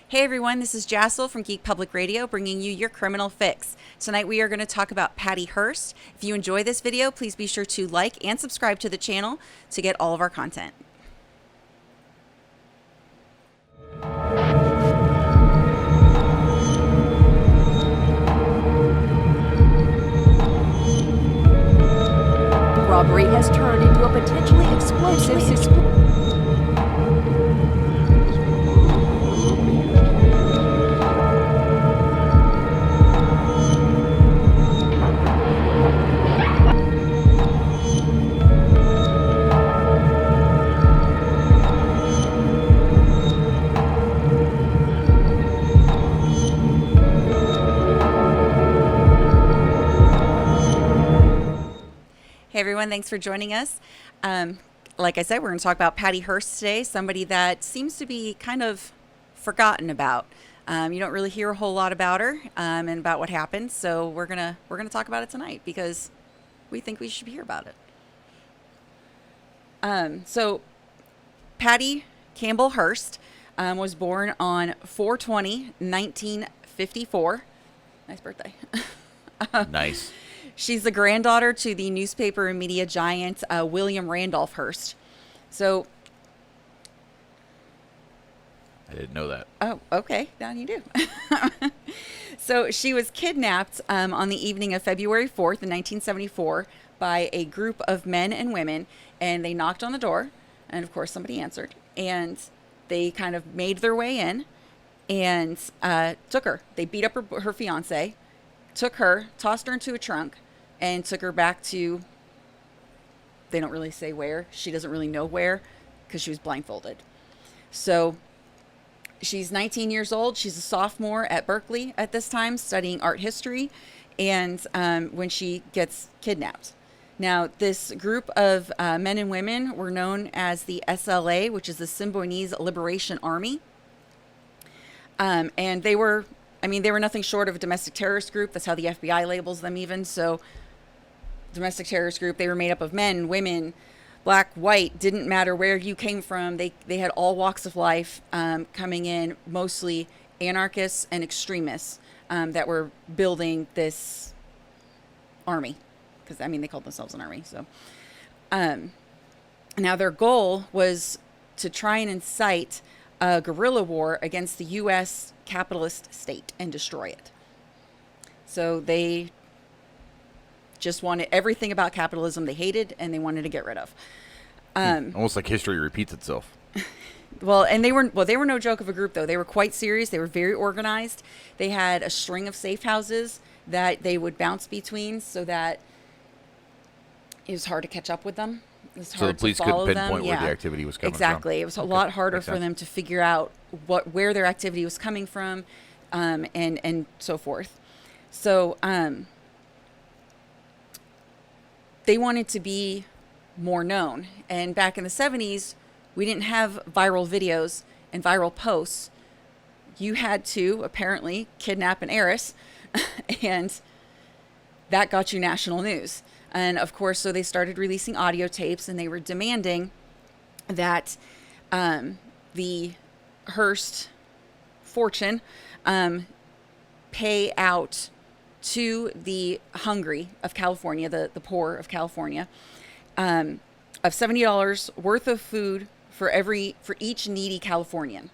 Hey everyone, this is Jassel from Geek Public Radio bringing you your criminal fix. Tonight we are going to talk about Patty Hearst. If you enjoy this video, please be sure to like and subscribe to the channel to get all of our content. Robbery has turned into a potentially explosive situation. Hey everyone, thanks for joining us. Like I said, we're going to talk about Patty Hearst today, somebody that seems to be kind of forgotten about. You don't really hear a whole lot about her and about what happened, so we're gonna talk about it tonight because we think we should hear about it. So Patty Campbell Hearst was born on 4/20/1954. Nice birthday. Nice. She's the granddaughter to the newspaper and media giant William Randolph Hearst. So, I didn't know that. oh, okay, now you do. So she was kidnapped on the evening of February 4th in 1974 by a group of men and women, and they knocked on the door, and of course somebody answered, and they kind of made their way in and took her. They beat up her fiance, took her, tossed her into a trunk, and took her back to, they don't really say where. She doesn't really know where because she was blindfolded. So she's 19 years old. She's a sophomore at Berkeley at this time, studying art history, and when she gets kidnapped. Now, this group of men and women were known as the SLA, which is the Symbionese Liberation Army. And they were nothing short of a domestic terrorist group. That's how the FBI labels them even. So domestic terrorist group, they were made up of men, women, black, white, didn't matter where you came from. They had all walks of life coming in, mostly anarchists and extremists that were building this army. Because, they called themselves an army. So now their goal was to try and incite a guerrilla war against the U.S. capitalist state and destroy it. So they just wanted everything about capitalism they hated and they wanted to get rid of. Almost like history repeats itself. They were no joke of a group though. They were quite serious. They were very organized. They had a string of safe houses that they would bounce between so that it was hard to catch up with them. So the police couldn't pinpoint where the activity was coming from. Exactly. It was a lot harder for them to figure out where their activity was coming from, and so forth. So they wanted to be more known. And back in the 70s, we didn't have viral videos and viral posts. You had to, apparently, kidnap an heiress, and that got you national news. And of course, so they started releasing audio tapes and they were demanding that the Hearst fortune pay out to the hungry of California, the poor of California, of $70 worth of food for each needy Californian,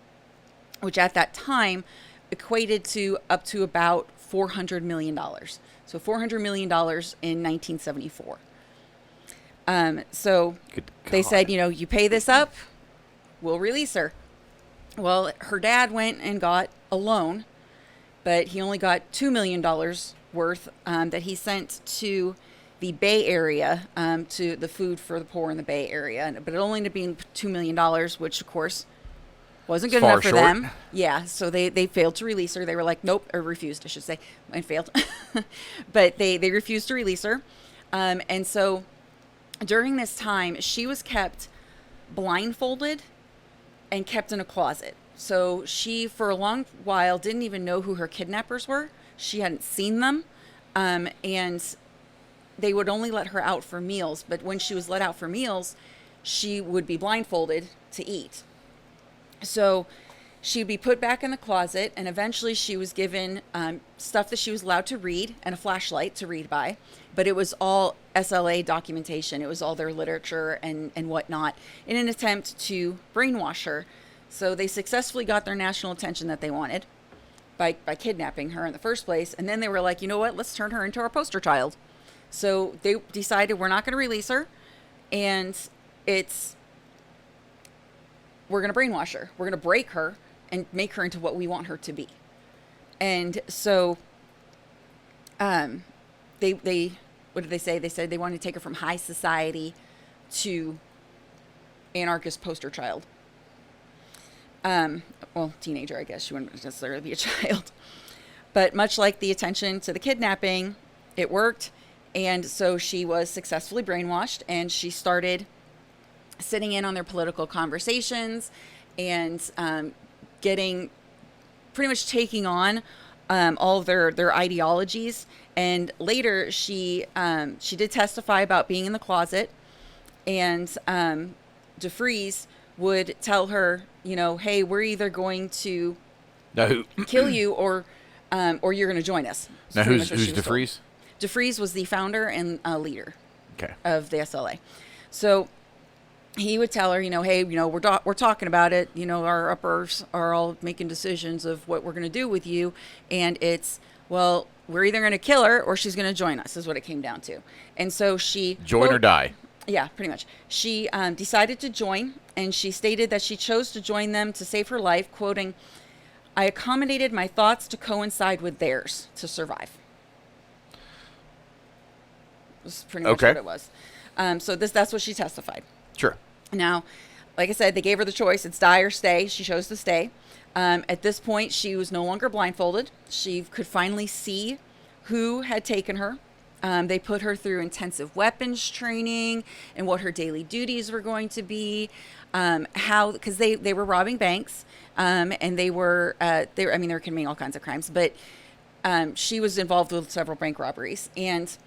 which at that time equated to up to about $400 million. So $400 million in 1974. So they said, you pay this up, we'll release her. Well, her dad went and got a loan, but he only got $2 million worth that he sent to the Bay Area, to the food for the poor in the Bay Area. But it only ended up being $2 million, which of course wasn't good enough for them. Yeah, so they failed to release her. They were like, nope, or refused, I should say, and failed. But they refused to release her. And so during this time, she was kept blindfolded and kept in a closet. So she, for a long while, didn't even know who her kidnappers were. She hadn't seen them. And they would only let her out for meals. But when she was let out for meals, she would be blindfolded to eat. So She'd be put back in the closet, and eventually she was given stuff that she was allowed to read and a flashlight to read by. But it was all SLA documentation. It was all their literature and whatnot in an attempt to brainwash her. So they successfully got their national attention that they wanted by kidnapping her in the first place. And then they were like, you know what? Let's turn her into our poster child. So they decided we're not going to release her. And we're going to brainwash her. We're going to break her and make her into what we want her to be. And so, they what did they say? They said they wanted to take her from high society to anarchist poster child. Well, teenager, I guess. She wouldn't necessarily be a child. But much like the attention to the kidnapping, it worked. And so she was successfully brainwashed, and she started sitting in on their political conversations and pretty much taking on all of their ideologies. And later she did testify about being in the closet, and DeFreeze would tell her, you know, hey, we're either going to kill you or you're going to join us. Now who's DeFreeze? DeFreeze was the founder and leader of the SLA. So he would tell her, you know, hey, you know, we're talking about it. You know, our uppers are all making decisions of what we're going to do with you. And it's, well, we're either going to kill her or she's going to join us, is what it came down to. And so she... Join or die. Yeah, pretty much. She decided to join, and she stated that she chose to join them to save her life, quoting, "I accommodated my thoughts to coincide with theirs to survive." Was pretty much what it was. So that's what she testified. Sure. Now, like I said, they gave her the choice. It's die or stay. She chose to stay. At this point, she was no longer blindfolded. She could finally see who had taken her. They put her through intensive weapons training and what her daily duties were going to be. Because they were robbing banks, and they were committing all kinds of crimes. But she was involved with several bank robberies, and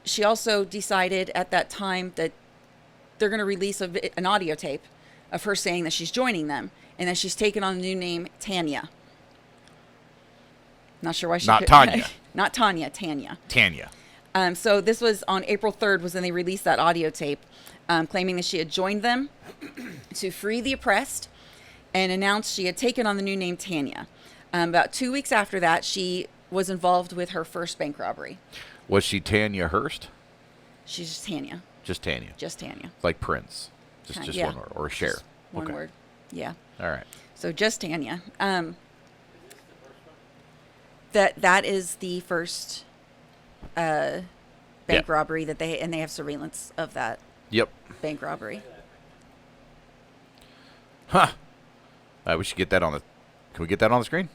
she also decided at that time that they're going to release an audio tape of her saying that she's joining them and that she's taken on the new name Tanya. Not sure why she Not Tanya. Not Tanya, Tanya. Tanya. So this was on April 3rd was when they released that audio tape, claiming that she had joined them to free the oppressed and announced she had taken on the new name Tanya. About 2 weeks after that, she was involved with her first bank robbery. Was she Tanya Hearst? She's just Tanya. Just Tanya. Just Tanya. Like Prince. Just yeah. one word. Or Cher. Just one word. Yeah. All right. So just Tanya. That is the first bank robbery that they have surveillance of that. Yep. Bank robbery. Huh. We should get that on the... Can we get that on the screen?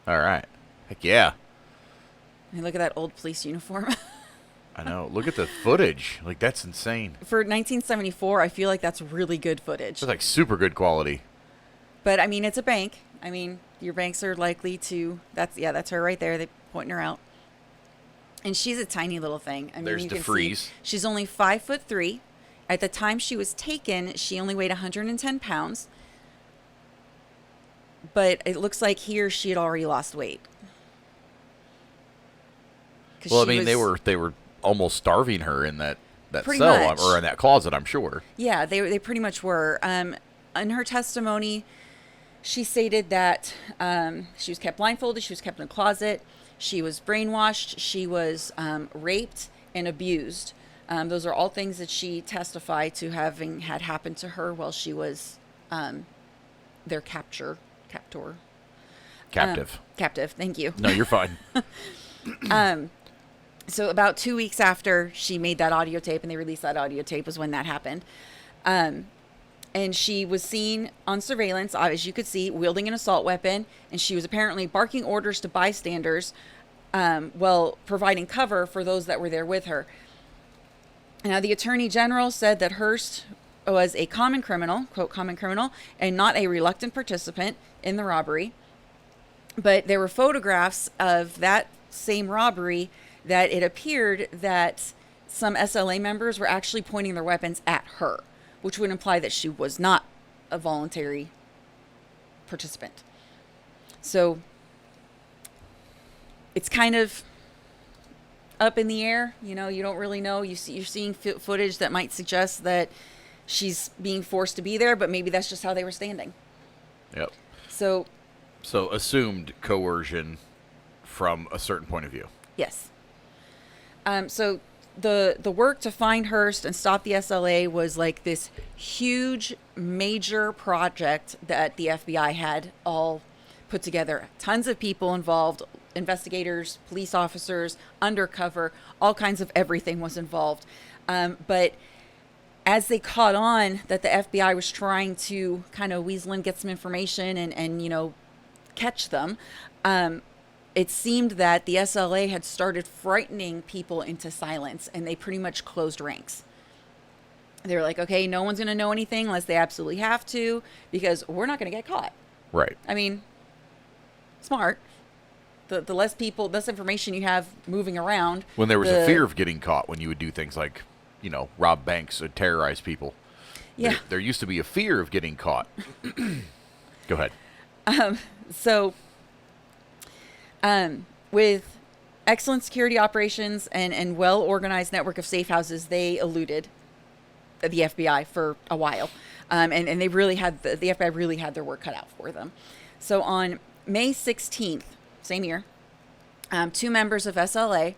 All right. Heck yeah. I mean, look at that old police uniform. I know. Look at the footage. Like, that's insane. For 1974, I feel like that's really good footage. It's like super good quality. But, I mean, it's a bank. I mean, your banks are likely to... That's her right there. They're pointing her out. And she's a tiny little thing. I mean, there's DeFreeze. She's only 5'3". At the time she was taken, she only weighed 110 pounds. But it looks like here she had already lost weight. Well, I mean, they were almost starving her in that pretty cell much. Or in that closet, I'm sure. Yeah, they pretty much were. In her testimony, she stated that she was kept blindfolded, she was kept in a closet, she was brainwashed, she was raped and abused. Those are all things that she testified to having had happened to her while she was their captive. Captive, thank you. No, you're fine. So about 2 weeks after she made that audio tape and they released that audio tape was when that happened. And she was seen on surveillance, as you could see, wielding an assault weapon. And she was apparently barking orders to bystanders while providing cover for those that were there with her. Now, the Attorney General said that Hearst was a common criminal, quote, common criminal, and not a reluctant participant in the robbery. But there were photographs of that same robbery that it appeared that some SLA members were actually pointing their weapons at her, which would imply that she was not a voluntary participant. So it's kind of up in the air. You know, you don't really know. You're seeing footage that might suggest that she's being forced to be there, but maybe that's just how they were standing. Yep. So assumed coercion from a certain point of view. yes. So the work to find Hearst and stop the SLA was like this huge major project that the FBI had all put together. Tons of people involved, investigators, police officers, undercover, all kinds of everything was involved. But as they caught on that the FBI was trying to kind of weasel in, get some information and you know, catch them, it seemed that the SLA had started frightening people into silence, and they pretty much closed ranks. They were like, okay, no one's going to know anything unless they absolutely have to, because we're not going to get caught. Right. I mean, smart. The less people, less information you have moving around. When there was a fear of getting caught, when you would do things like, you know, rob banks or terrorize people. Yeah. There used to be a fear of getting caught. Go ahead. So, with excellent security operations and well-organized network of safe houses, they eluded the FBI for a while. And they really had, the FBI really had their work cut out for them. So on May 16th, same year, 2 members of SLA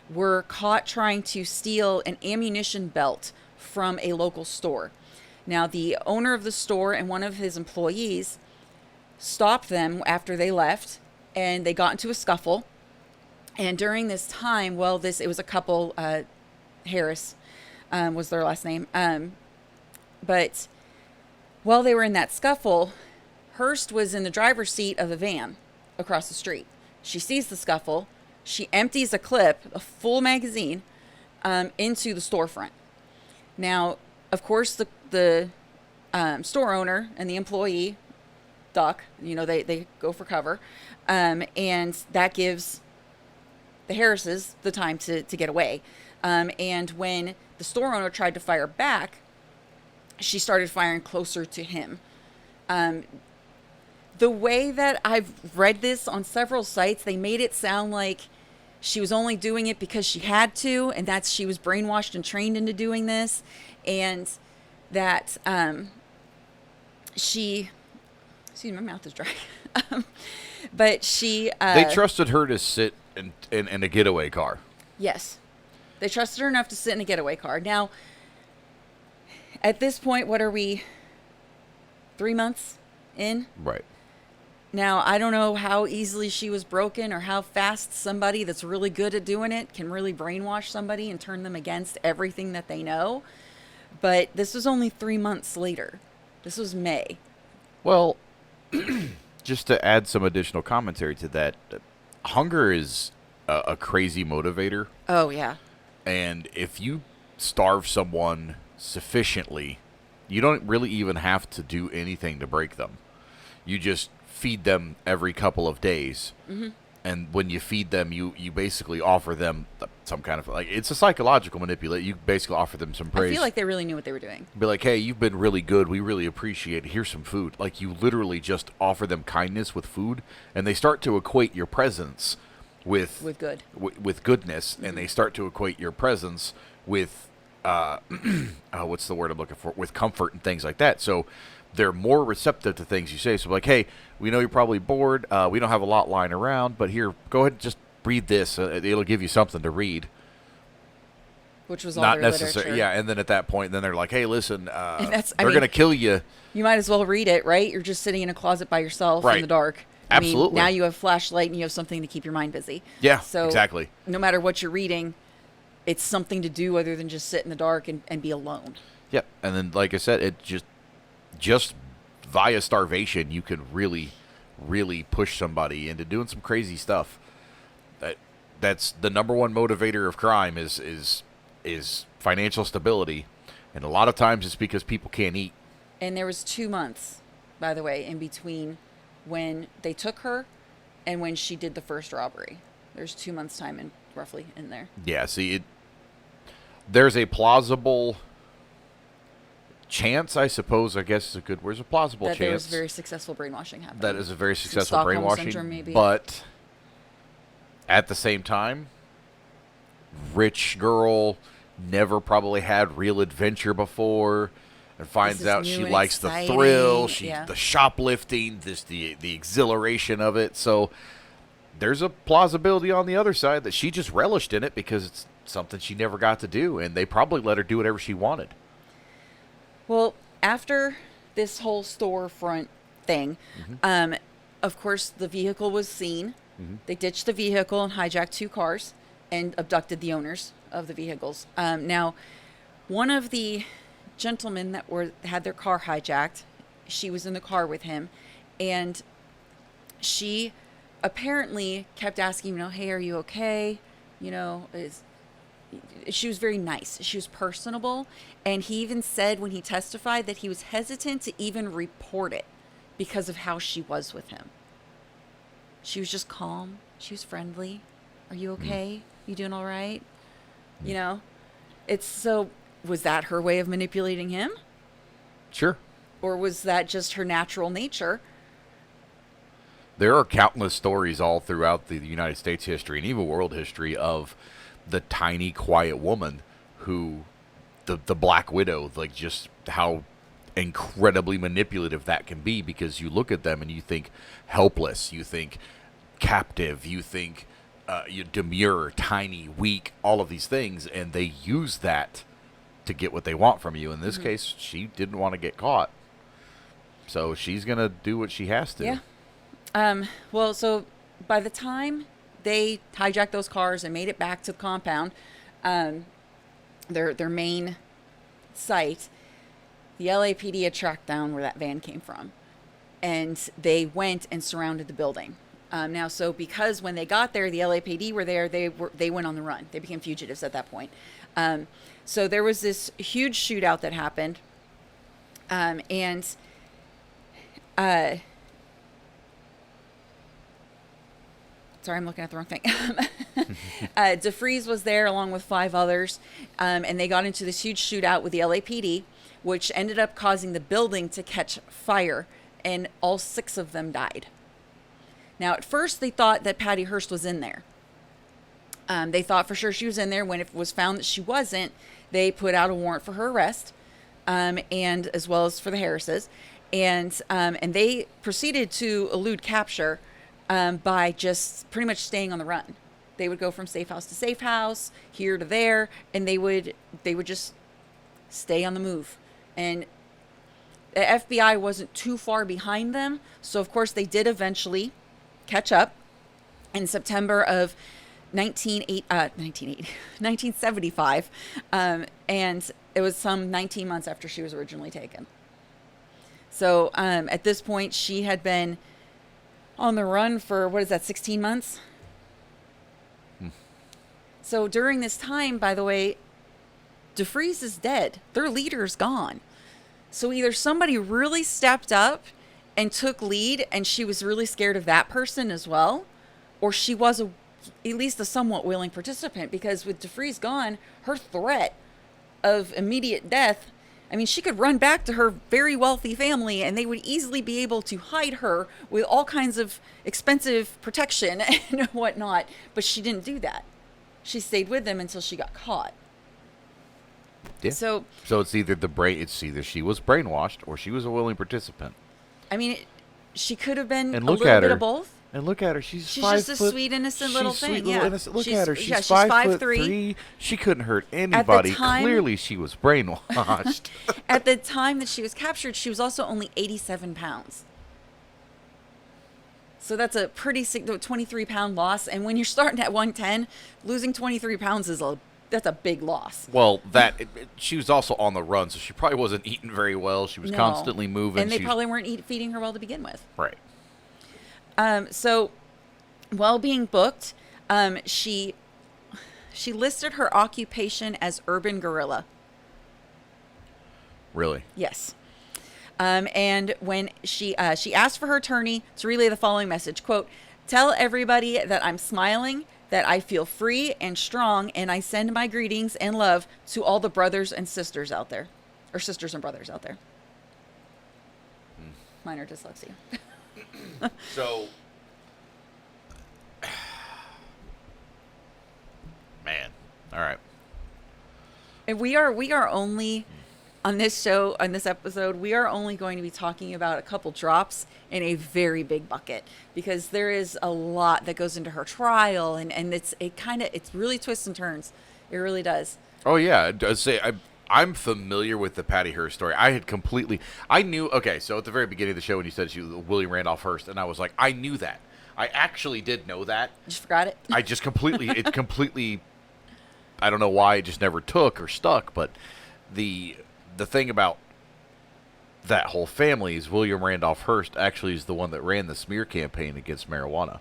were caught trying to steal an ammunition belt from a local store. Now, the owner of the store and one of his employees stopped them after they left, and they got into a scuffle. And during this time, it was a couple, Harris was their last name. But while they were in that scuffle, Hearst was in the driver's seat of the van across the street. She sees the scuffle. She empties a clip, a full magazine, into the storefront. Now, of course, the store owner and the employee duck. You know, they go for cover. And that gives the Harrises the time to get away. And when the store owner tried to fire back, she started firing closer to him. The way that I've read this on several sites, they made it sound like she was only doing it because she had to, and that she was brainwashed and trained into doing this, and that she... Excuse me, my mouth is dry. But she... they trusted her to sit in a getaway car. Yes. They trusted her enough to sit in a getaway car. Now, at this point, what are we? 3 months in? Right. Now, I don't know how easily she was broken or how fast somebody that's really good at doing it can really brainwash somebody and turn them against everything that they know. But this was only 3 months later. This was May. Well, just to add some additional commentary to that, hunger is a crazy motivator. Oh, yeah. And if you starve someone sufficiently, you don't really even have to do anything to break them. You just feed them every couple of days. Mm-hmm. And when you feed them, you basically offer them some kind of, like, it's a psychological manipulation. You basically offer them some praise. I feel like they really knew what they were doing. Be like, hey, you've been really good. We really appreciate it. Here's some food. Like, you literally just offer them kindness with food, and they start to equate your presence with good. With goodness, mm-hmm. And they start to equate your presence with what's the word I'm looking for? With comfort and things like that. So they're more receptive to things you say. So like, hey, we know you're probably bored. We don't have a lot lying around, but here, go ahead and just read this. It'll give you something to read. Which was all not their necessarily, literature. Yeah. And then at that point, then they're like, hey, listen, they're mean, going to kill you. You might as well read it, right? You're just sitting in a closet by yourself Right. in the dark. Absolutely. I mean, now you have flashlight and you have something to keep your mind busy. Yeah, so exactly. No matter what you're reading, it's something to do other than just sit in the dark and be alone. Yep. And then, like I said, it just via starvation, you can really, really push somebody into doing some crazy stuff. That's the number one motivator of crime is financial stability, and a lot of times it's because people can't eat. And there was 2 months, by the way, in between when they took her and when she did the first robbery. There's 2 months time roughly in there. Yeah, see, there's a plausible chance, I suppose, I guess is a good word. There's a plausible that chance. there was very successful brainwashing happening. That is a very Some successful Stockholm brainwashing. syndrome, maybe. But at the same time, rich girl, never probably had real adventure before, and finds is out new she and likes the exciting, thrill, yeah. the shoplifting, the exhilaration of it. So there's a plausibility on the other side that she just relished in it because it's something she never got to do, and they probably let her do whatever she wanted. Well, after this whole storefront thing, of course, the vehicle was seen. They ditched the vehicle and hijacked 2 cars and abducted the owners of the vehicles. Now, one of the gentlemen that had their car hijacked, she was in the car with him, and she apparently kept asking, hey, are you okay? She was very nice. She was personable. And he even said when he testified that he was hesitant to even report it because of how she was with him. She was just calm. She was friendly. Are you okay? You doing all right? It's so, was that her way of manipulating him? Sure. Or was that just her natural nature? There are countless stories all throughout the United States history and even world history of the tiny, quiet woman who, the Black Widow, like just how incredibly manipulative that can be, because you look at them and you think helpless, you think captive, you think you demure, tiny, weak, all of these things, and they use that to get what they want from you. In this case, she didn't want to get caught, so she's going to do what she has to. Yeah. Well, so by the time they hijacked those cars and made it back to the compound, their main site, the LAPD had tracked down where that van came from, and they went and surrounded the building. Now, so because when they got there, the LAPD were there, they went on the run. They became fugitives at that point. So there was this huge shootout that happened, and sorry, I'm looking at the wrong thing. DeFreeze was there along with 5 others, and they got into this huge shootout with the LAPD, which ended up causing the building to catch fire, and all 6 of them died. Now, at first, they thought that Patty Hearst was in there. They thought for sure she was in there. When it was found that she wasn't, they put out a warrant for her arrest, and as well as for the Harrises, and they proceeded to elude capture by just pretty much staying on the run. They would go from safe house to safe house, here to there, and they would just stay on the move. And the FBI wasn't too far behind them, so of course they did eventually catch up in September of 1975, and it was some 19 months after she was originally taken. So at this point, she had been on the run for, 16 months? So during this time, by the way, DeFreeze is dead. Their leader's gone. So either somebody really stepped up and took lead, and she was really scared of that person as well, or she was at least a somewhat willing participant, because with DeFreeze gone, her threat of immediate death, I mean, she could run back to her very wealthy family, and they would easily be able to hide her with all kinds of expensive protection and whatnot, but she didn't do that. She stayed with them until she got caught. Yeah. So it's either she was brainwashed or she was a willing participant. I mean, she could have been And a look little at bit her. of both. And look at her. She's just a sweet, innocent little she's thing. Sweet Yeah. little innocent. Look at her. She's, she's 5'3". She couldn't hurt anybody. time- Clearly, she was brainwashed. At the time that she was captured, she was also only 87 pounds. So that's a pretty 23-pound loss. And when you're starting at 110, losing 23 pounds that's a big loss. Well, she was also on the run, so she probably wasn't eating very well. She was constantly moving. And they probably weren't feeding her well to begin with. Right. So, while being booked, she listed her occupation as urban guerrilla. Really? Yes. And when she asked for her attorney to relay the following message, quote, "Tell everybody that I'm smiling, that I feel free and strong, and I send my greetings and love to all the brothers and sisters out there." or sisters and brothers out there. Minor dyslexia. So, man, all right. And we are only on this show, on this episode, we are only going to be talking about a couple drops in a very big bucket, because there is a lot that goes into her trial, and it's really twists and turns. It really does. Oh yeah, I'd say I'm familiar with the Patty Hearst story. I knew. Okay, so at the very beginning of the show, when you said she was William Randolph Hearst, and I was like, I knew that. I actually did know that. You just forgot it. I just completely, I don't know why it just never took or stuck, but the thing about that whole family is William Randolph Hearst actually is the one that ran the smear campaign against marijuana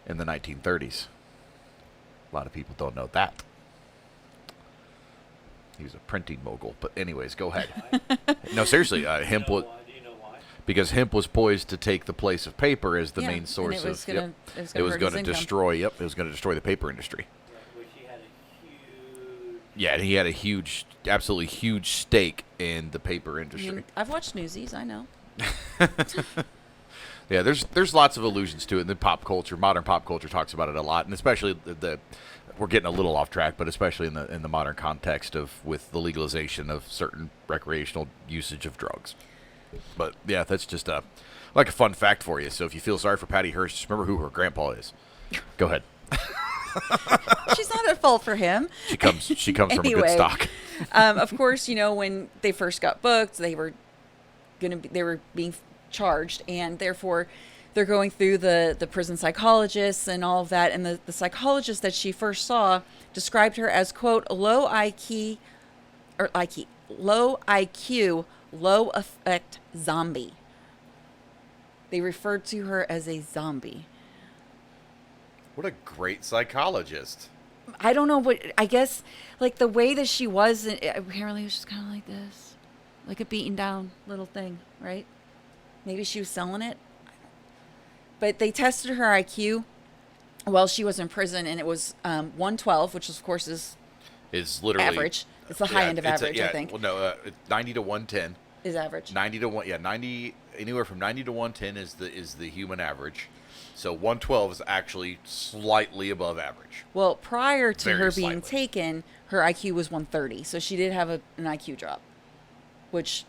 in the 1930s. A lot of people don't know that. He was a printing mogul. But anyways, go ahead. No, seriously, hemp was... Do you know why? Because hemp was poised to take the place of paper as the Yeah, main and source it was of... gonna- Yep. it was It gonna was hurt going his to income. destroy... Yep, it was going to destroy the paper industry. Right, which he had a huge... Yeah, and he had a huge, absolutely huge stake in the paper industry. I've watched Newsies, I know. Yeah, there's lots of allusions to it. And the pop culture, modern pop culture, talks about it a lot, and especially the we're getting a little off track, but especially in the modern context with the legalization of certain recreational usage of drugs. But yeah, that's just like a fun fact for you. So if you feel sorry for Patty Hearst, just remember who her grandpa is. Go ahead. She's not at fault for him. She comes from a good Anyway. stock. Of course, when they first got booked, they were being charged, and therefore they're going through the prison psychologists and all of that. And the psychologist that she first saw described her as, quote, low IQ, low effect zombie. They referred to her as a zombie. What a great psychologist. I don't know I guess, like, the way that she was, apparently it was just kind of like this, like a beaten down little thing, right? Maybe she was selling it. But they tested her IQ while she was in prison, and it was 112, which of course is Literally average. It's the high end of average, I think. Well, no, 90 to 110. Is average. 90 to 1, yeah, 90, anywhere from 90 to 110 is the human average. So 112 is actually slightly above average. Well, prior to Very her being slightly. taken, her IQ was 130, so she did have an IQ drop, which,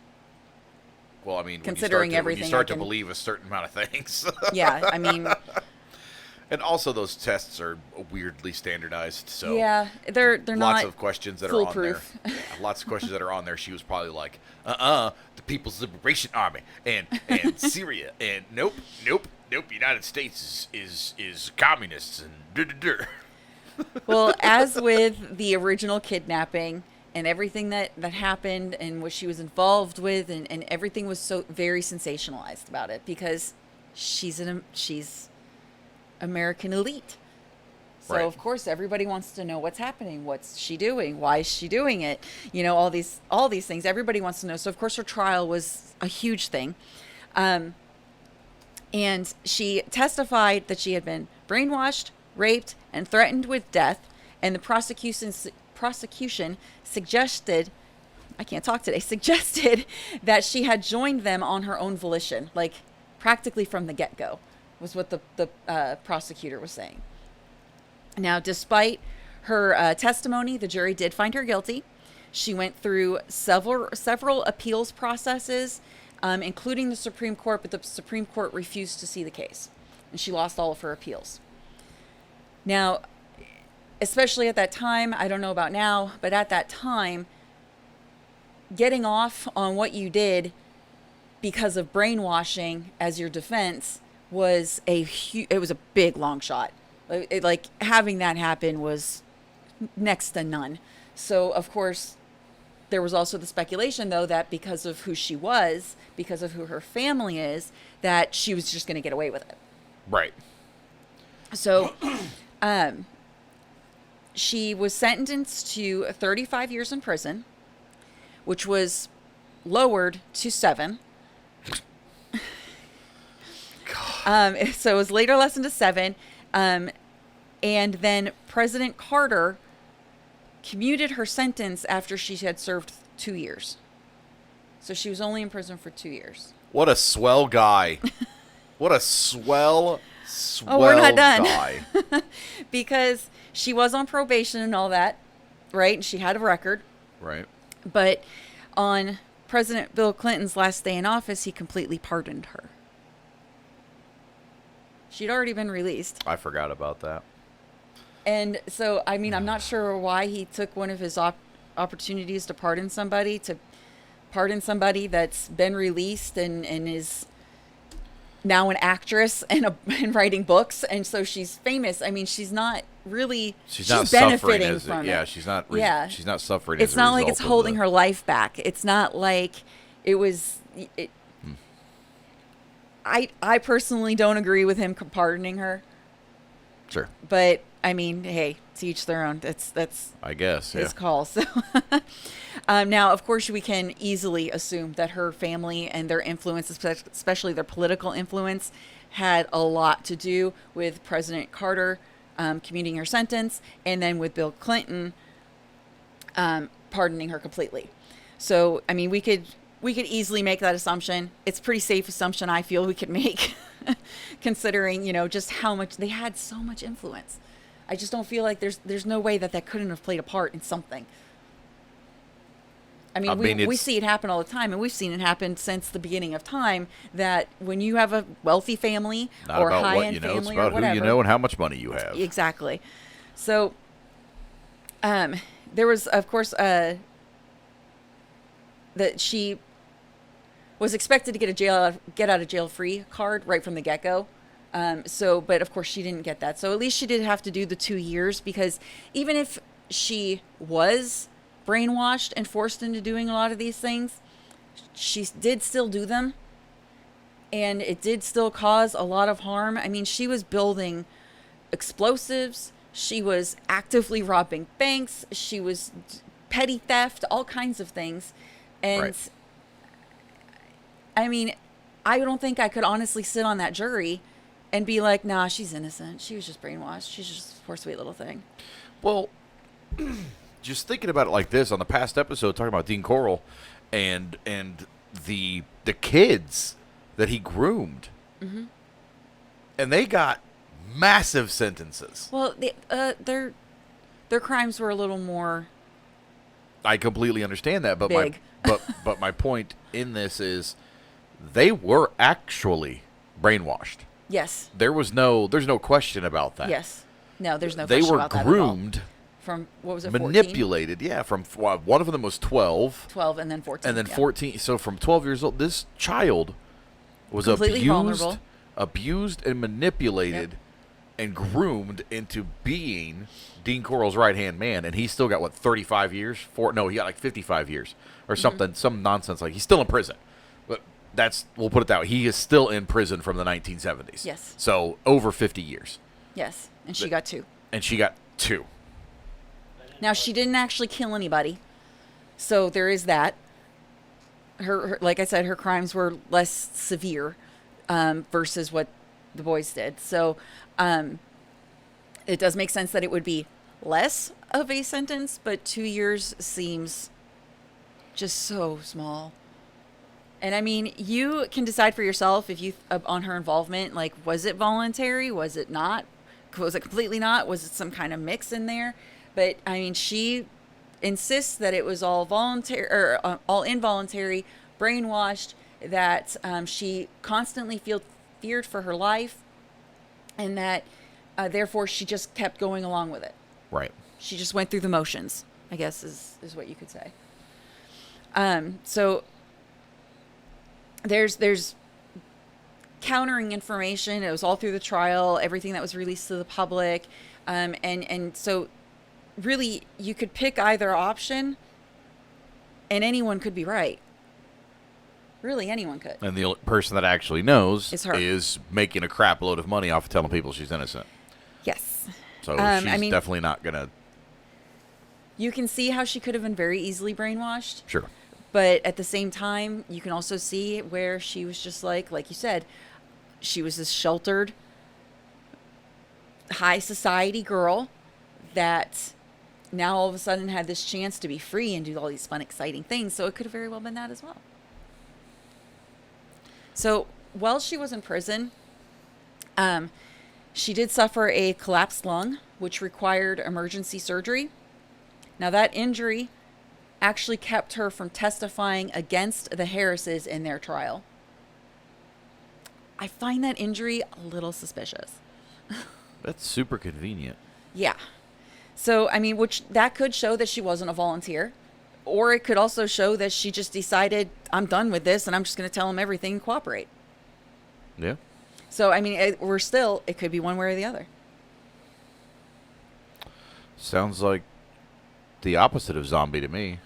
Well, I mean, Considering when everything you start I to can- believe a certain amount of things. yeah, I mean, And also those tests are weirdly standardized, so yeah, they're lots not of questions that are on there. foolproof. Yeah, lots of questions that are on there. She was probably like, the People's Liberation Army and Syria and nope, United States is communists and Well, as with the original kidnapping and everything that happened and what she was involved with, and everything was so very sensationalized about it, because she's American elite. So Right. of course everybody wants to know what's happening, what's she doing, why is she doing it, all these things. Everybody wants to know. So of course her trial was a huge thing. And she testified that she had been brainwashed, raped, and threatened with death. And the prosecution suggested, I can't talk today, suggested that she had joined them on her own volition, like practically from the get-go, was what the prosecutor was saying. Now, despite her testimony, the jury did find her guilty. She went through several appeals processes, including the Supreme Court, but the Supreme Court refused to see the case, and she lost all of her appeals. Now, especially at that time, I don't know about now, but at that time, getting off on what you did because of brainwashing as your defense was it was a big long shot. Like having that happen was next to none. So of course, there was also the speculation, though, that because of who she was, because of who her family is, that she was just going to get away with it. Right. So, she was sentenced to 35 years in prison, which was lowered to 7. So it was later lessened to 7. And then President Carter commuted her sentence after she had served 2 years. So she was only in prison for 2 years. What a swell guy. What a swell We're not done. guy. Because she was on probation and all that, right? And she had a record. Right. But on President Bill Clinton's last day in office, he completely pardoned her. She'd already been released. I forgot about that. And so, I mean, I'm not sure why he took one of his opportunities to pardon somebody that's been released and is now an actress and writing books. And so she's famous. I mean, she's not really, she's not benefiting suffering from it. Yeah, she's not. She's not suffering. It's as a not like result it's holding of her life back. It's not like it was. I personally don't agree with him pardoning her. Sure. But I mean, hey, to each their own. That's I guess his call. So now, of course, we can easily assume that her family and their influence, especially their political influence, had a lot to do with President Carter commuting her sentence, and then with Bill Clinton pardoning her completely. So, I mean, we could easily make that assumption. It's a pretty safe assumption I feel we could make, considering, just how much they had so much influence. I just don't feel like there's no way that couldn't have played a part in something. I mean, we see it happen all the time, and we've seen it happen since the beginning of time, that when you have a wealthy family or a high-end family it's about or whatever. who you know and how much money you have. Exactly. So, there was, of course, that she was expected to get out of jail free card right from the get-go. But of course she didn't get that. So at least she did have to do the 2 years, because even if she was brainwashed and forced into doing a lot of these things, she did still do them. And it did still cause a lot of harm. I mean, she was building explosives. She was actively robbing banks. She was petty theft, all kinds of things. And Right. I mean, I don't think I could honestly sit on that jury and be like, nah, she's innocent. She was just brainwashed. She's just a poor, sweet little thing. Well, just thinking about it like this, on the past episode, talking about Dean Corll and the kids that he groomed, and they got massive sentences. Well, their crimes were a little more. I completely understand that, but big. but my point in this is they were actually brainwashed. Yes. There's no question about that. Yes. No, there's no They question were about that at all. groomed, From, what was it, 14? manipulated. Yeah, from one of them was 12. 12 and then 14. And then yeah. 14. So from 12 years old, this child was Completely vulnerable. abused and manipulated and groomed into being Dean Corll's right-hand man. And he still got, 35 years? He got like 55 years or something, some nonsense. Like, he's still in prison. But we'll put it that way. He is still in prison from the 1970s. Yes. So over 50 years. Yes. And she got 2. And she got 2. Now, she didn't actually kill anybody. So there is that. Her like I said, her crimes were less severe versus what the boys did. So it does make sense that it would be less of a sentence, but 2 years seems just so small. And I mean, you can decide for yourself if you on her involvement. Like, was it voluntary? Was it not? Was it completely not? Was it some kind of mix in there? But I mean, she insists that it was all voluntary or all involuntary, brainwashed. That she constantly feared for her life, and that therefore she just kept going along with it. Right. She just went through the motions, I guess is what you could say. So there's countering information. It was all through the trial, everything that was released to the public. And so really you could pick either option and anyone could be right. Really, anyone could. And the only person that actually knows Is her. is making a crap load of money off of telling people she's innocent. Yes. So she's definitely not going to. You can see how she could have been very easily brainwashed. Sure. But at the same time, you can also see where she was just like you said, she was this sheltered, high society girl that now all of a sudden had this chance to be free and do all these fun, exciting things. So it could have very well been that as well. So while she was in prison, she did suffer a collapsed lung, which required emergency surgery. Now, that injury actually kept her from testifying against the Harrises in their trial. I find that injury a little suspicious. That's super convenient. Yeah. So, I mean, which that could show that she wasn't a volunteer. Or it could also show that she just decided, I'm done with this and I'm just going to tell him everything and cooperate. Yeah. So, I mean, it could be one way or the other. Sounds like the opposite of zombie to me.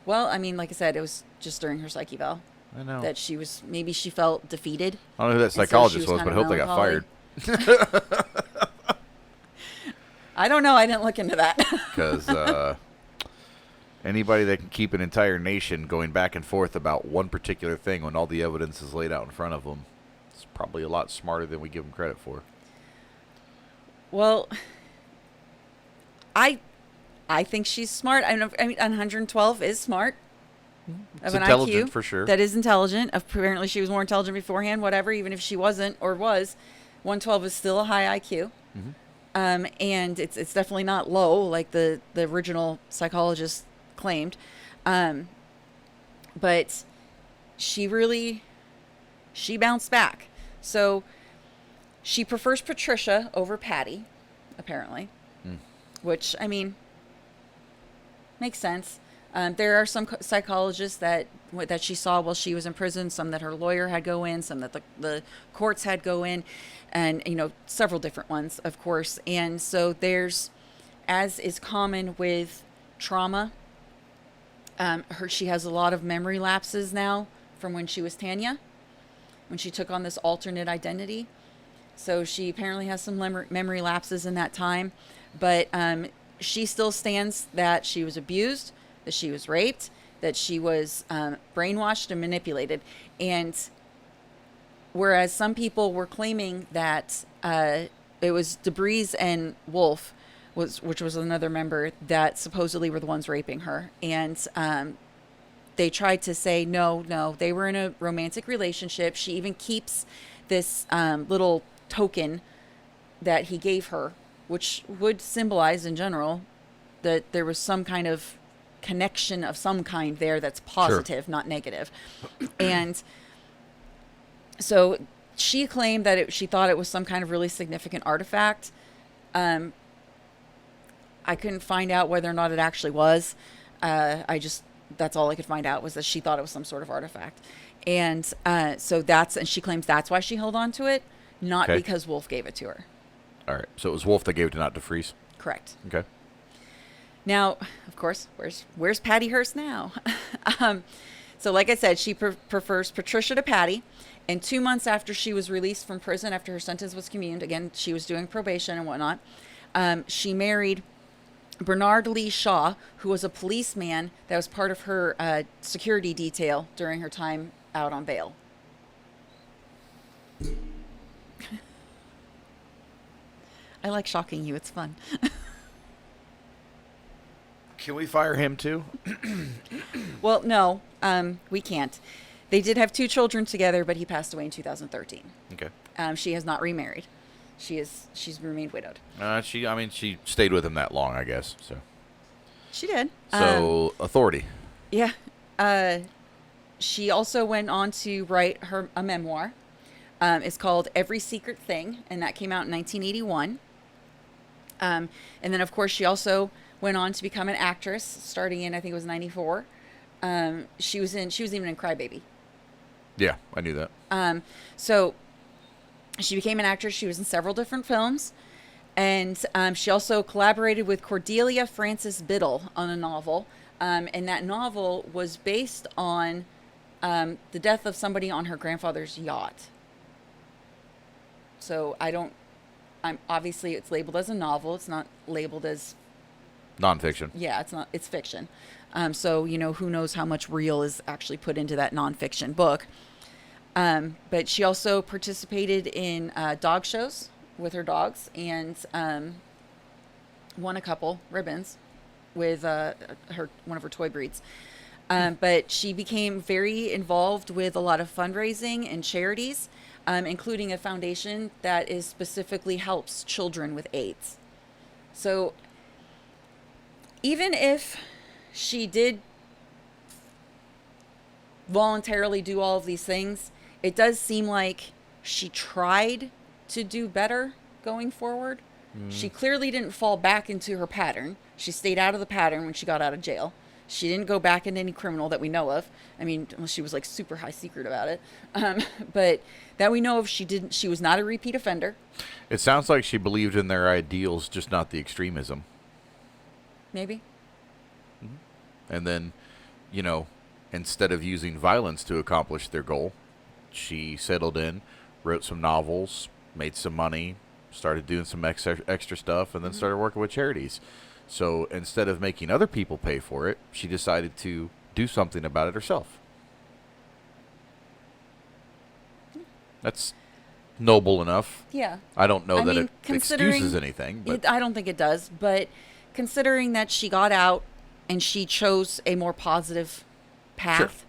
Well, I mean, like I said, it was just during her psyche eval I know. that maybe she felt defeated. I don't know who that and so she psychologist was, kind but I of hope they got melancholy. fired. I don't know. I didn't look into that. Because anybody that can keep an entire nation going back and forth about one particular thing when all the evidence is laid out in front of them is probably a lot smarter than we give them credit for. Well, I think she's smart. I mean, 112 is smart. It's Of an intelligent IQ for sure. that is intelligent. Apparently, she was more intelligent beforehand. Whatever, even if she wasn't or was, 112 is still a high IQ. And it's definitely not low like the original psychologist claimed. But she bounced back. So she prefers Patricia over Patty, apparently. Which, I mean, makes sense. There are some psychologists that she saw while she was in prison, some that her lawyer had go in, some that the courts had go in, and, several different ones, of course. And so there's, as is common with trauma, she has a lot of memory lapses now from when she was Tanya, when she took on this alternate identity. So she apparently has some memory lapses in that time. But she still stands that she was abused, that she was raped, that she was brainwashed and manipulated. And whereas some people were claiming that it was DeBreeze and Wolf, which was another member, that supposedly were the ones raping her. And they tried to say, no, they were in a romantic relationship. She even keeps this little token that he gave her, which would symbolize in general that there was some kind of connection of some kind there that's positive, sure, not negative. And so she claimed that she thought it was some kind of really significant artifact. I couldn't find out whether or not it actually was. That's all I could find out was that she thought it was some sort of artifact. And so she claims that's why she held on to it, not because Wolf gave it to her. All right. So it was Wolf that gave it to not DeFreeze? Correct. Okay. Now, of course, where's Patty Hearst now? So like I said, she prefers Patricia to Patty. And 2 months after she was released from prison, after her sentence was commuted, again, she was doing probation and whatnot, she married Bernard Lee Shaw, who was a policeman that was part of her security detail during her time out on bail. I like shocking you. It's fun. Can we fire him too? Well, no, we can't. They did have 2 children together, but he passed away in 2013. Okay. She has not remarried. She's remained widowed. She stayed with him that long, I guess. So. She did. So authority. Yeah. She also went on to write a memoir. It's called Every Secret Thing, and that came out in 1981. And then, of course, she also went on to become an actress, starting in, I think it was 94. She was even in Crybaby. Yeah, I knew that. So she became an actress. She was in several different films. And she also collaborated with Cordelia Frances Biddle on a novel. And that novel was based on the death of somebody on her grandfather's yacht. So obviously it's labeled as a novel. It's not labeled as nonfiction. Yeah, it's fiction. So, who knows how much real is actually put into that nonfiction book. But she also participated in dog shows with her dogs and won a couple ribbons with one of her toy breeds. But she became very involved with a lot of fundraising and charities, including a foundation that is specifically helps children with AIDS. So even if she did voluntarily do all of these things, it does seem like she tried to do better going forward. She clearly didn't fall back into her pattern. She stayed out of the pattern when she got out of jail. She didn't go back into any criminal that we know of. I mean, unless she was like super high secret about it. But that we know of, she was not a repeat offender. It sounds like she believed in their ideals, just not the extremism. Maybe. And then, instead of using violence to accomplish their goal, she settled in, wrote some novels, made some money, started doing some extra stuff, and then started working with charities. So instead of making other people pay for it, she decided to do something about it herself. That's noble enough. Yeah. I don't know I that mean, it considering- excuses anything, but I don't think it does. But considering that she got out and she chose a more positive path,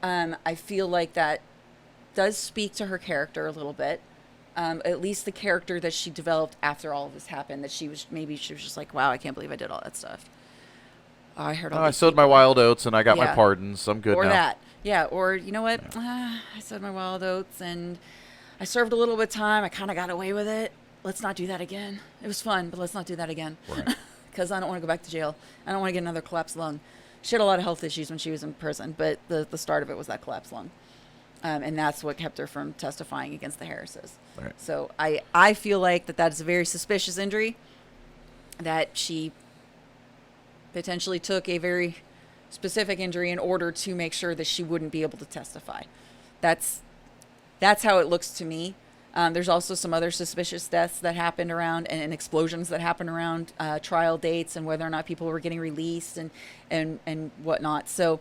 I feel like that does speak to her character a little bit. At least the character that she developed after all of this happened, that she was just like, wow, I can't believe I did all that stuff. Oh, I heard all I these sowed my people. wild oats and I got my Yeah. pardons. I'm good Or now. that. Yeah, or you know what? I sowed my wild oats and I served a little bit of time. I kind of got away with it. Let's not do that again. It was fun, but let's not do that again. Right. Because I don't want to go back to jail. I don't want to get another collapsed lung. She had a lot of health issues when she was in prison, but the start of it was that collapsed lung. And that's what kept her from testifying against the Harrises. Right. So I feel like that is a very suspicious injury, that she potentially took a very specific injury in order to make sure that she wouldn't be able to testify. That's how it looks to me. There's also some other suspicious deaths that happened around and explosions that happened around trial dates and whether or not people were getting released and whatnot. So,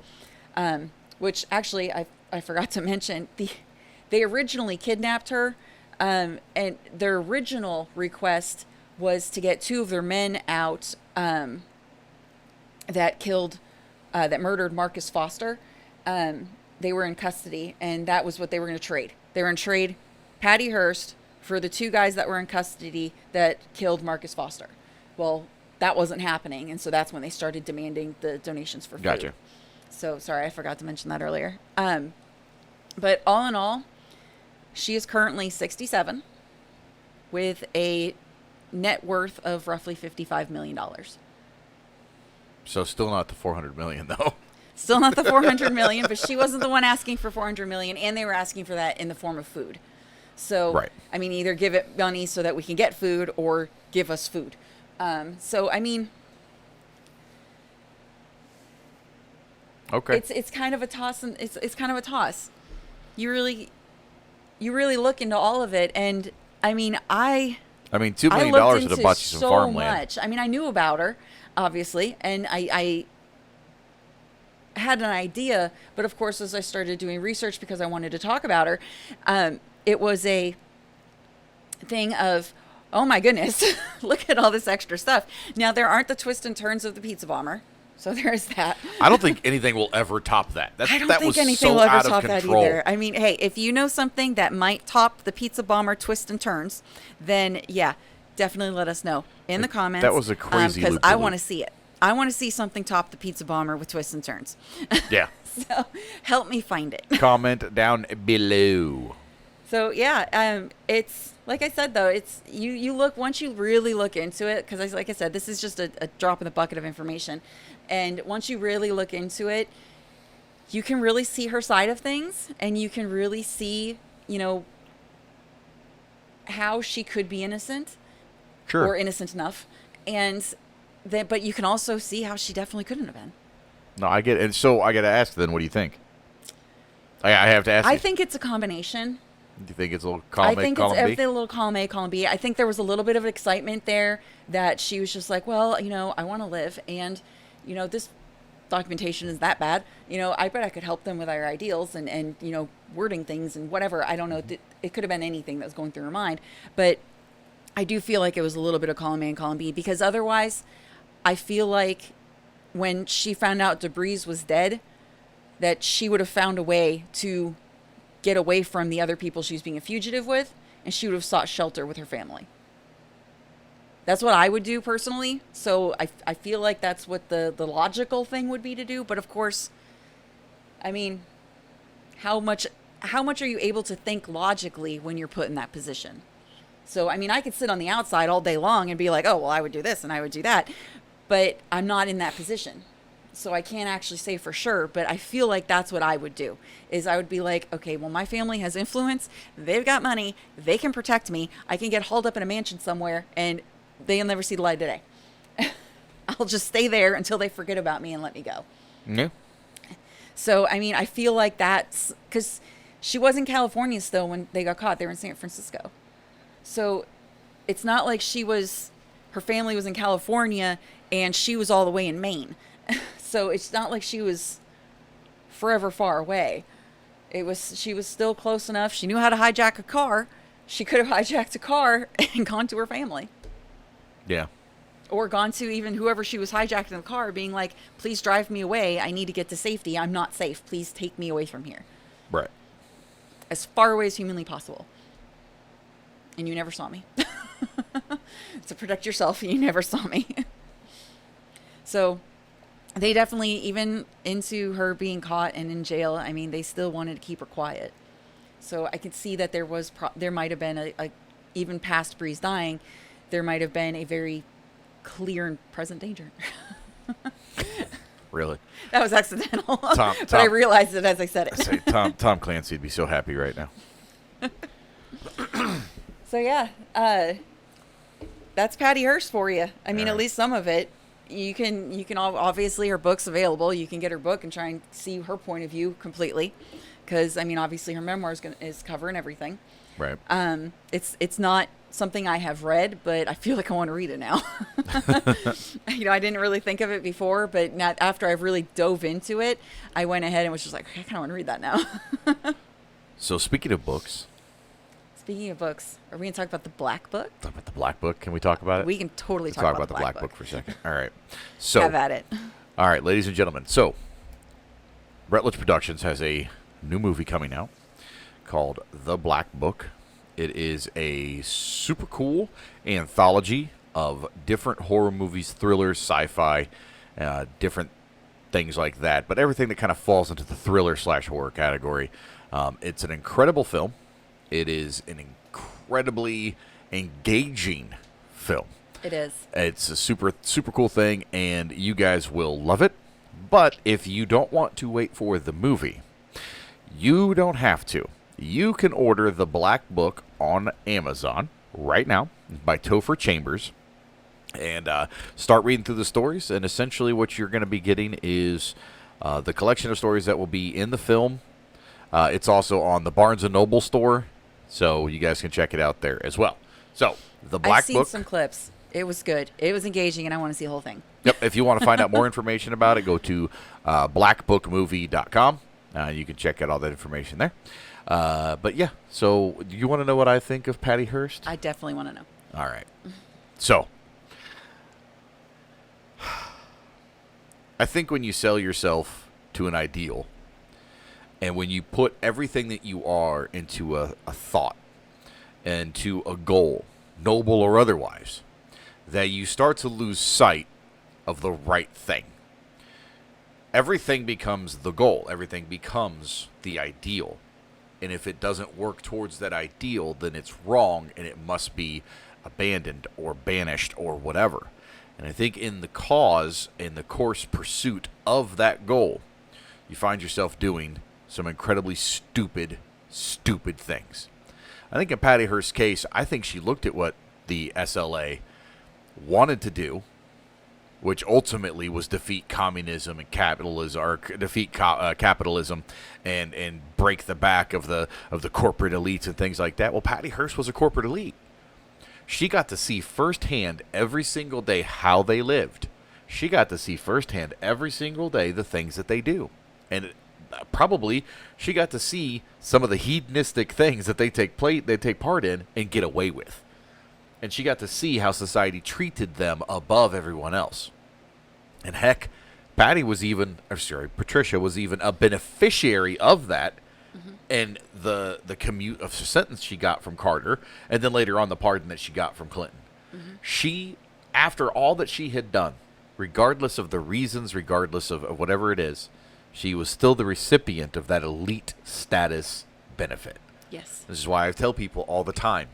which actually I forgot to mention, they originally kidnapped her, and their original request was to get 2 of their men out that murdered Marcus Foster. They were in custody, and that was what they were going to trade. They were going to trade Patty Hearst for the 2 guys that were in custody that killed Marcus Foster. Well, that wasn't happening, and so that's when they started demanding the donations for food. Gotcha. So, sorry, I forgot to mention that earlier. But all in all, she is currently 67 with a net worth of roughly $55 million. So still not the 400 million though. Still not the 400 million, but she wasn't the one asking for 400 million, and they were asking for that in the form of food. So, Right. I mean, either give it money so that we can get food or give us food. So, I mean, Okay. it's kind of a toss, and it's kind of a toss. You really look into all of it, and I mean, I mean, $2 I million looked would have into bought you some so farmland. much. I mean, I knew about her, obviously, and I had an idea, but of course, as I started doing research because I wanted to talk about her, it was a thing of, oh my goodness, look at all this extra stuff. Now, there aren't the twists and turns of the pizza bomber, so there is that. I don't think anything will ever top that. I don't that think was anything so will ever out of top that control. either. I mean, hey, if you know something that might top the pizza bomber twist and turns, then yeah, definitely let us know in the comments. That was a crazy because loop I de loop. want to see it. I want to see something top the pizza bomber with twists and turns. Yeah. So help me find it. Comment down below. So yeah, it's like I said though, it's you look once you really look into it, because like I said, this is just a drop in the bucket of information, and once you really look into it, you can really see her side of things, and you can really see, how she could be innocent, Sure. or innocent enough, and then but you can also see how she definitely couldn't have been. No, I get it. And so I got to ask then, what do you think? I have to ask I you. think it's a combination. Do you think it's a little column I A, think column it's B? everything a little column A, column B. I think there was a little bit of excitement there that she was just like, well, I want to live, and this documentation is that bad. I bet I could help them with our ideals and wording things and whatever. I don't know. It could have been anything that was going through her mind, but I do feel like it was a little bit of column A and column B, because otherwise, I feel like when she found out Debris was dead, that she would have found a way to get away from the other people she was being a fugitive with, and she would have sought shelter with her family. That's what I would do personally. So I feel like that's what the logical thing would be to do. But of course, I mean, how much are you able to think logically when you're put in that position? So, I mean, I could sit on the outside all day long and be like, oh, well, I would do this and I would do that. But I'm not in that position. So I can't actually say for sure, but I feel like that's what I would do, is I would be like, okay, well, my family has influence. They've got money. They can protect me. I can get hauled up in a mansion somewhere and they'll never see the light of day. I'll just stay there until they forget about me and let me go. Yeah. So, I mean, I feel like that's because she was in California still when they got caught. They were in San Francisco. So it's not like her family was in California and she was all the way in Maine. So it's not like she was forever far away. She was still close enough. She knew how to hijack a car. She could have hijacked a car and gone to her family. Yeah. Or gone to even whoever she was hijacking the car, being like, please drive me away. I need to get to safety. I'm not safe. Please take me away from here. Right. As far away as humanly possible. And you never saw me. To protect yourself, you never saw me. So they definitely, even into her being caught and in jail, I mean, they still wanted to keep her quiet. So I could see that there might have been a even past Bree's dying, there might have been a very clear and present danger. Really? That was accidental. But I realized it as I said it. I say Tom Clancy would be so happy right now. So yeah, that's Patty Hearst for you. I mean, All at right. least some of it. You can obviously, her book's available. You can get her book and try and see her point of view completely, because I mean, obviously, her memoir is covering everything. Right. It's not something I have read, but I feel like I want to read it now. I didn't really think of it before, but not after I've really dove into it, I went ahead and was just like, okay, I kind of want to read that now. So speaking of books, Speaking of books, are we going to talk about the Black Book? talk about the Black Book. Can we talk about it? We can totally Let's talk about the the Black Black Book Book for a second. All right. So Have at it. All right, ladies and gentlemen. So, Rutledge Productions has a new movie coming out called The Black Book. It is a super cool anthology of different horror movies, thrillers, sci-fi, different things like that. But everything that kind of falls into the thriller/horror category. It's an incredible film. It is an incredibly engaging film. It is. It's a super cool thing, and you guys will love it. But if you don't want to wait for the movie, you don't have to. You can order The Black Book on Amazon right now by Topher Chambers and start reading through the stories. And essentially what you're going to be getting is the collection of stories that will be in the film. It's also on the Barnes & Noble store, so you guys can check it out there as well. So, The Black I've seen Book. some clips. It was good. It was engaging, and I want to see the whole thing. Yep. If you want to find out more information about it, go to blackbookmovie.com. You can check out all that information there. But yeah, so do you want to know what I think of Patty Hearst? I definitely want to know. All right. So, I think when you sell yourself to an ideal, and when you put everything that you are into a thought, and to a goal, noble or otherwise, that you start to lose sight of the right thing. Everything becomes the goal. Everything becomes the ideal. And if it doesn't work towards that ideal, then it's wrong and it must be abandoned or banished or whatever. And I think in the cause, in the course pursuit of that goal, you find yourself doing some incredibly stupid things. I think in Patty Hearst's case, I think she looked at what the SLA wanted to do, which ultimately was defeat communism and capitalism, or defeat capitalism, and break the back of the corporate elites and things like that. Well, Patty Hearst was a corporate elite. She got to see firsthand every single day how they lived. She got to see firsthand every single day the things that they do, and probably she got to see some of the hedonistic things that they take part in and get away with. And she got to see how society treated them above everyone else. And heck, Patricia was even a beneficiary of that, and the commute of sentence she got from Carter, and then later on the pardon that she got from Clinton. She, after all that she had done, regardless of the reasons, regardless of whatever it is, she was still the recipient of that elite status benefit. Yes. This is why I tell people all the time,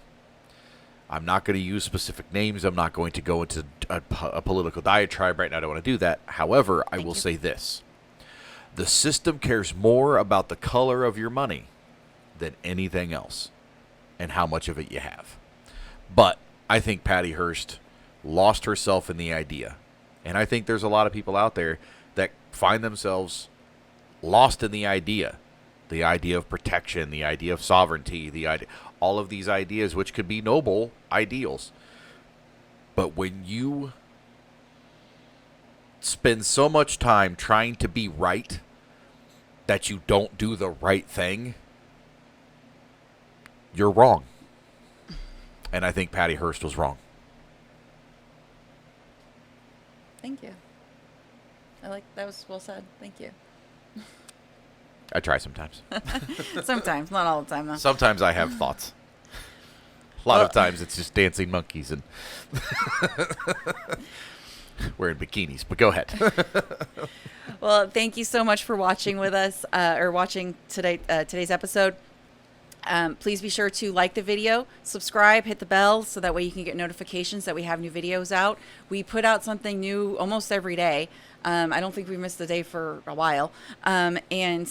I'm not going to use specific names. I'm not going to go into a political diatribe right now. I don't want to do that. However, I will say this. The system cares more about the color of your money than anything else and how much of it you have. But I think Patty Hearst lost herself in the idea. And I think there's a lot of people out there that find themselves lost in the idea of protection, the idea of sovereignty, all of these ideas, which could be noble ideals. But when you spend so much time trying to be right that you don't do the right thing, you're wrong. And I think Patty Hearst was wrong. Thank you. That was well said. Thank you. I try sometimes. Sometimes, not all the time though. Sometimes I have thoughts. A lot of times it's just dancing monkeys and wearing bikinis. But go ahead. Well, thank you so much for watching with us, or watching today's episode. Please be sure to like the video, subscribe, hit the bell, so that way you can get notifications that we have new videos out. We put out something new almost every day. I don't think we missed a day for a while. And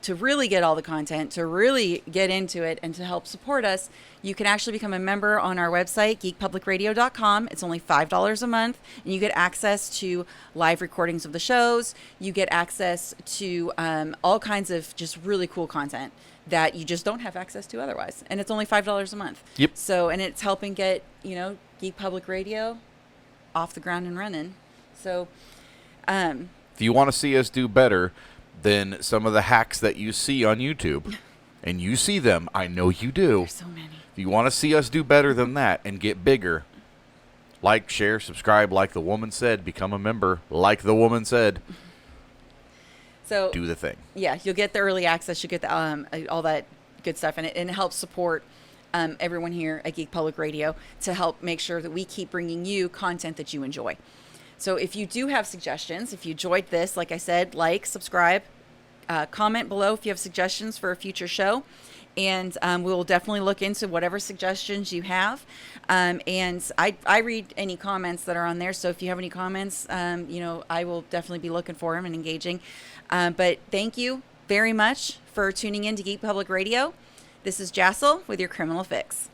to really get all the content, to really get into it, and to help support us, you can actually become a member on our website, geekpublicradio.com. It's only $5 a month, and you get access to live recordings of the shows. You get access to all kinds of just really cool content that you just don't have access to otherwise. And it's only $5 a month. Yep. So, and it's helping get, Geek Public Radio off the ground and running. So, if you want to see us do better than some of the hacks that you see on YouTube, and you see them, I know you do. there's so many. If you want to see us do better than that and get bigger, like, share, subscribe, like the woman said, become a member, like the woman said. So Do the thing. Yeah, you'll get the early access. You get the, all that good stuff, and it helps support everyone here at Geek Public Radio to help make sure that we keep bringing you content that you enjoy. So if you do have suggestions, if you enjoyed this, like I said, like, subscribe, comment below if you have suggestions for a future show, and we will definitely look into whatever suggestions you have. And I read any comments that are on there, so if you have any comments, I will definitely be looking for them and engaging. But thank you very much for tuning in to Geek Public Radio. This is Jassel with your Criminal Fix.